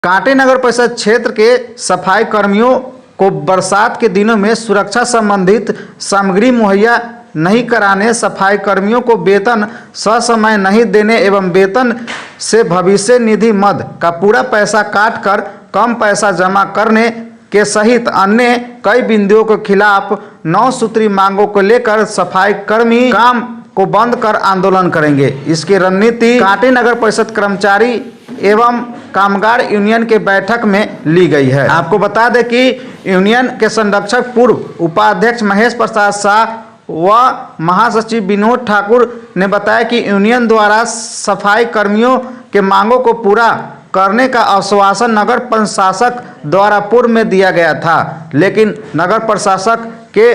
कांटी नगर परिषद क्षेत्र के सफाई कर्मियों को बरसात के दिनों में सुरक्षा संबंधित सामग्री मुहैया नहीं कराने, सफाई कर्मियों को वेतन ससमय नहीं देने एवं वेतन से भविष्य निधि मद का पूरा पैसा काट कर कम पैसा जमा करने के सहित अन्य कई बिंदुओं के खिलाफ 9 सूत्री मांगों को लेकर सफाई कर्मी काम को बंद कर आंदोलन करेंगे। इसकी रणनीति कांटी नगर परिषद कर्मचारी एवं कामगार यूनियन के बैठक में ली गई है। आपको बता दें कि यूनियन के संरक्षक पूर्व उपाध्यक्ष महेश प्रसाद शाह व महासचिव विनोद ठाकुर ने बताया कि यूनियन द्वारा सफाई कर्मियों के मांगों को पूरा करने का आश्वासन नगर प्रशासक द्वारा पूर्व में दिया गया था, लेकिन नगर प्रशासक के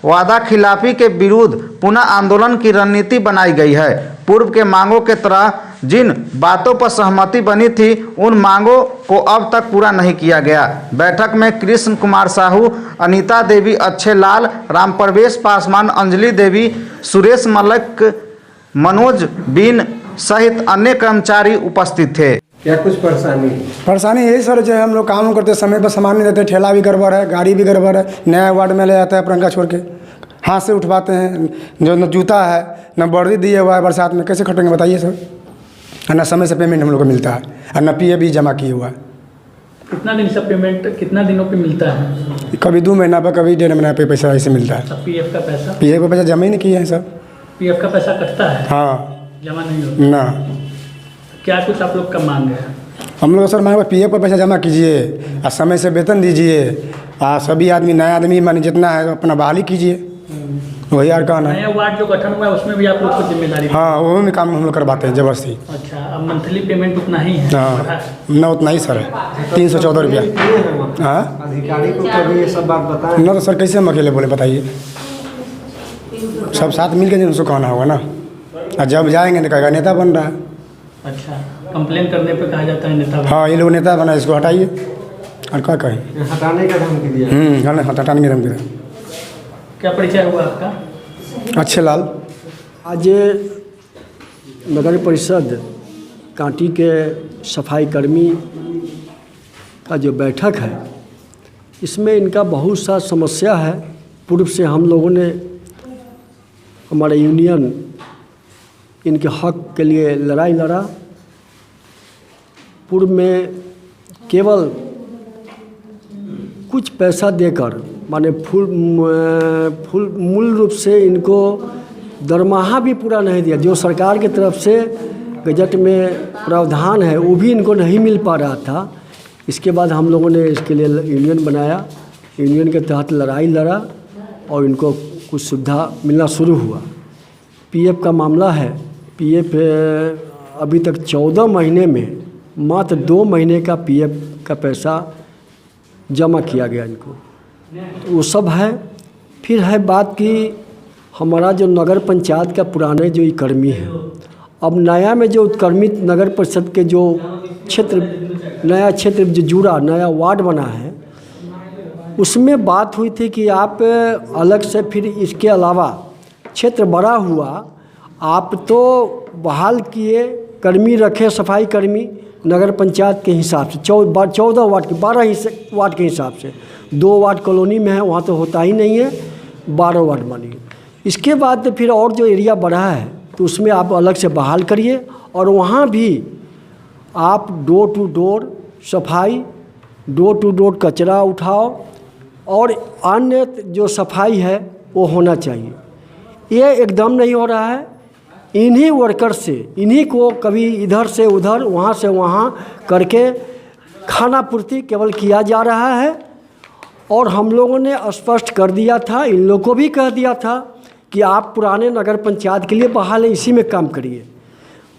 वादा खिलाफी के विरुद्ध पुनः आंदोलन की रणनीति बनाई गई है। पूर्व के मांगों के तरह जिन बातों पर सहमति बनी थी उन मांगों को अब तक पूरा नहीं किया गया। बैठक में कृष्ण कुमार साहू, अनीता देवी, अक्षय लाल, राम प्रवेश पासवान, अंजलि देवी, सुरेश मलिक, मनोज बीन सहित अन्य कर्मचारी उपस्थित थे। क्या कुछ परेशानी यही सर, जो हम लोग काम करते समय पर सामान नहीं देते, ठेला भी गड़बड़ है, गाड़ी भी गड़बड़ है, नया वार्ड में ले जाता है प्रियंका छोड़ के, हाथ से उठवाते हैं, जो न जूता है न वर्दी दिए हुआ है, बरसात में कैसे खटेंगे बताइए सर। और न समय से पेमेंट हम लोग को मिलता है और न पीएफ भी जमा किए हुआ है। कितना दिन से पेमेंट कितना दिनों पे मिलता है? कभी 2 महीना पर, कभी 1.5 महीना पे पैसा ऐसे मिलता है। पीएफ का पैसा? पीएफ का पैसा जमा ही नहीं किए हैं सर। पीएफ का पैसा कटता है? हाँ, जमा नहीं होता ना। क्या कुछ आप लोग का मांग है? हम लोग सर मांग पीएफ का पैसा जमा कीजिए और समय से वेतन दीजिए और सभी आदमी, नया आदमी मान जितना है अपना बहाली कीजिए, वही यार कहना है। नया वार्ड जो गठन हुआ है उसमें भी आप लोग को जिम्मेदारी? हाँ, वो भी काम हम लोग करवाते हैं जबरदस्ती। अच्छा, अब मंथली पेमेंट उतना ही है? हाँ, ना उतना ही सर है, 314 रुपया। हाँ, अधिकारी को कभी ये सब बात बताएं? ना तो सर कैसे हम अकेले बोले बताइए, सब साथ मिल के उनको कहना होगा ना। और जब जाएंगे तो कहेगा नेता बन रहा है। अच्छा, कंप्लेन करने पे कहा जाता है नेता? हाँ, ये लोग नेता बना, इसको हटाइए और क्या कहें। हटाने का धमकी दिया? हटाने की धमकी दिया। क्या परिचय हुआ आपका? अक्षय लाल। आज नगर परिषद कांटी के सफाई कर्मी का जो बैठक है, इसमें इनका बहुत सा समस्या है। पूर्व से हम लोगों ने, हमारा यूनियन इनके हक के लिए लड़ाई लड़ा। पूर्व में केवल कुछ पैसा देकर, माने फुल मूल रूप से इनको दरमाहा भी पूरा नहीं दिया, जो सरकार की तरफ से बजट में प्रावधान है वो भी इनको नहीं मिल पा रहा था। इसके बाद हम लोगों ने इसके लिए यूनियन बनाया, यूनियन के तहत लड़ाई लड़ा और इनको कुछ सुविधा मिलना शुरू हुआ। पीएफ का मामला है, पीएफ अभी तक 14 महीने में मात्र 2 महीने का पीएफ का पैसा जमा किया गया इनको, तो वो सब है। फिर है बात कि हमारा जो नगर पंचायत का पुराने जो कर्मी हैं, अब नया में जो कर्मी नगर परिषद के जो क्षेत्र, नया क्षेत्र जो जुड़ा, नया वार्ड बना है, उसमें बात हुई थी कि आप अलग से फिर इसके अलावा क्षेत्र बड़ा हुआ, आप तो बहाल किए कर्मी रखे, सफाई कर्मी नगर पंचायत के हिसाब से 14 वार्ड के 12 वार्ड के हिसाब से। 2 वार्ड कॉलोनी में है, वहाँ तो होता ही नहीं है, 12 वार्ड बनी। इसके बाद फिर और जो एरिया बढ़ा है तो उसमें आप अलग से बहाल करिए और वहाँ भी आप डोर टू डोर सफाई, डोर टू डोर कचरा उठाओ और अन्य जो सफाई है वो होना चाहिए। ये एकदम नहीं हो रहा है। इन्हीं वर्कर से, इन्हीं को कभी इधर से उधर, वहाँ से वहाँ करके खाना पूर्ति केवल किया जा रहा है। और हम लोगों ने स्पष्ट कर दिया था, इन लोगों को भी कह दिया था कि आप पुराने नगर पंचायत के लिए बहाल है, इसी में काम करिए,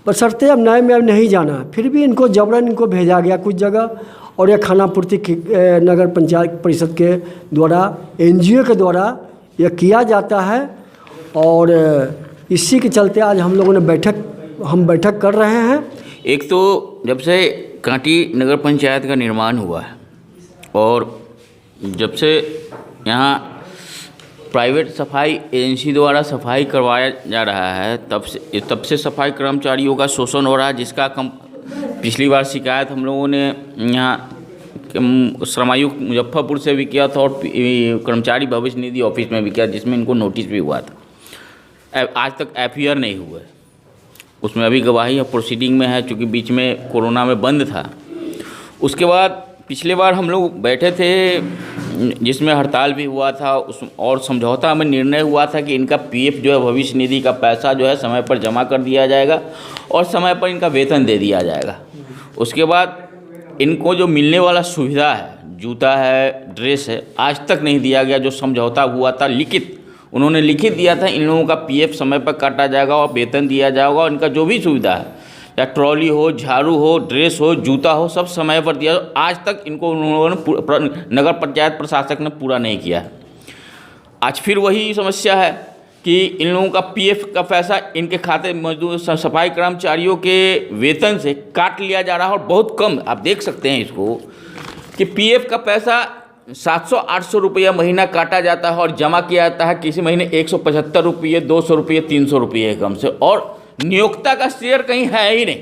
बशर्ते अब नए में अब नहीं जाना। फिर भी इनको जबरन इनको भेजा गया कुछ जगह, और यह खाना पूर्ति नगर पंचायत परिषद के द्वारा, एनजीओ के द्वारा यह किया जाता है। और इसी के चलते आज हम लोगों ने बैठक कर रहे हैं। एक तो जब से कांटी नगर पंचायत का निर्माण हुआ है और जब से यहाँ प्राइवेट सफाई एजेंसी द्वारा सफाई करवाया जा रहा है, तब से सफाई कर्मचारियों का शोषण हो रहा है, जिसका पिछली बार शिकायत हम लोगों ने यहाँ श्रमायुक्त मुजफ्फरपुर से भी किया था और कर्मचारी भविष्य निधि ऑफिस में भी किया, जिसमें इनको नोटिस भी हुआ था। आज तक एफआईआर नहीं हुआ है, उसमें अभी गवाही प्रोसीडिंग में है, चूँकि बीच में कोरोना में बंद था। उसके बाद पिछले बार हम लोग बैठे थे जिसमें हड़ताल भी हुआ था, उस और समझौता में निर्णय हुआ था कि इनका पीएफ जो है भविष्य निधि का पैसा जो है समय पर जमा कर दिया जाएगा और समय पर इनका वेतन दे दिया जाएगा। उसके बाद इनको जो मिलने वाला सुविधा है, जूता है, ड्रेस है, आज तक नहीं दिया गया। जो समझौता हुआ था लिखित, उन्होंने लिखित दिया था इन लोगों का पीएफ समय पर काटा जाएगा और वेतन दिया जाएगा और इनका जो भी सुविधा है, या ट्रॉली हो, झाड़ू हो, ड्रेस हो, जूता हो, सब समय पर दिया। आज तक इनको उन्होंने नगर पंचायत प्रशासक ने पूरा नहीं किया है। आज फिर वही समस्या है कि इन लोगों का पीएफ का पैसा इनके खाते मजदूर सफाई कर्मचारियों के वेतन से काट लिया जा रहा है और बहुत कम। आप देख सकते हैं इसको कि पीएफ का पैसा 700-800 रुपया महीना काटा जाता है और जमा किया जाता है किसी महीने 175 रुपये, 200 रुपये, 300 रुपये कम से, और नियोक्ता का शेयर कहीं है ही नहीं।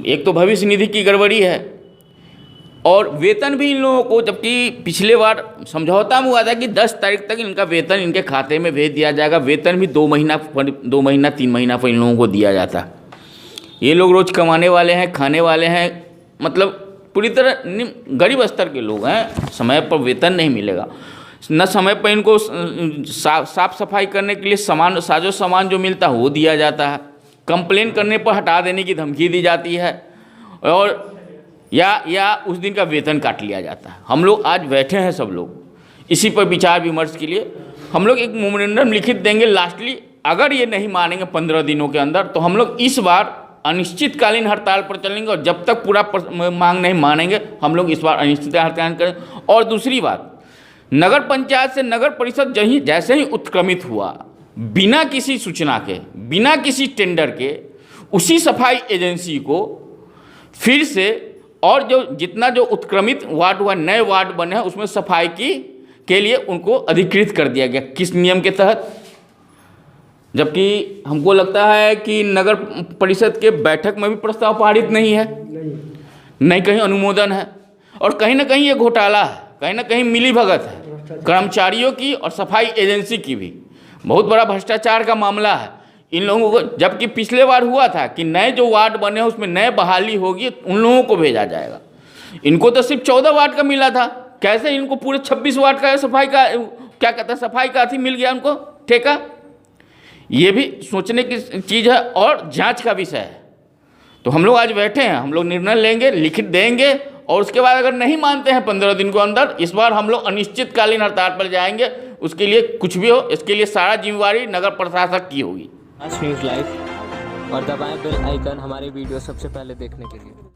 एक तो भविष्य निधि की गड़बड़ी है और वेतन भी इन लोगों को, जबकि पिछले बार समझौता में हुआ था कि 10 तारीख तक इनका वेतन इनके खाते में भेज दिया जाएगा। वेतन भी 2 महीना 3 महीना पर इन लोगों को दिया जाता। ये लोग रोज़ कमाने वाले हैं, खाने वाले हैं, मतलब पूरी तरह गरीब स्तर के लोग हैं। समय पर वेतन नहीं मिलेगा, न समय पर इनको साफ सफाई करने के लिए साजो सामान जो मिलता है वो दिया जाता है। कंप्लेन करने पर हटा देने की धमकी दी जाती है और या उस दिन का वेतन काट लिया जाता है। हम लोग आज बैठे हैं सब लोग इसी पर विचार विमर्श के लिए। हम लोग एक मेमोरेंडम लिखित देंगे लास्टली, अगर ये नहीं मानेंगे 15 दिनों के अंदर तो हम लोग इस बार अनिश्चितकालीन हड़ताल पर चलेंगे और जब तक पूरा मांग नहीं मानेंगे हम लोग इस बार अनिश्चित हड़ताल करेंगे। और दूसरी बात, नगर पंचायत से नगर परिषद जैसे ही उत्क्रमित हुआ, बिना किसी सूचना के, बिना किसी टेंडर के, उसी सफाई एजेंसी को फिर से और जितना जो उत्क्रमित वार्ड हुआ, नए वार्ड बने हैं, उसमें सफाई के लिए उनको अधिकृत कर दिया गया। किस नियम के तहत? जबकि हमको लगता है कि नगर परिषद के बैठक में भी प्रस्ताव पारित नहीं है, नहीं कहीं अनुमोदन है, और कहीं ना कहीं ये घोटाला है, कहीं ना कहीं मिलीभगत है कर्मचारियों की और सफाई एजेंसी की भी। बहुत बड़ा भ्रष्टाचार का मामला है इन लोगों को। जबकि पिछले बार हुआ था कि नए जो वार्ड बने हैं उसमें नए बहाली होगी, उन लोगों को भेजा जाएगा। इनको तो सिर्फ 14 वार्ड का मिला था, कैसे इनको पूरे 26 वार्ड का सफाई का, क्या कहते हैं, सफाई का मिल गया उनको ठेका? ये भी सोचने की चीज़ है और जांच का विषय है। तो हम लोग आज बैठे हैं, हम लोग निर्णय लेंगे, लिखित देंगे, और उसके बाद अगर नहीं मानते हैं 15 दिन के अंदर, इस बार हम लोग अनिश्चितकालीन हड़ताल पर जाएंगे। उसके लिए कुछ भी हो, इसके लिए सारा जिम्मेवारी नगर प्रशासक की होगी। न्यूज़ लाइव और दबाएं बेल आइकन हमारे वीडियो सबसे पहले देखने के लिए।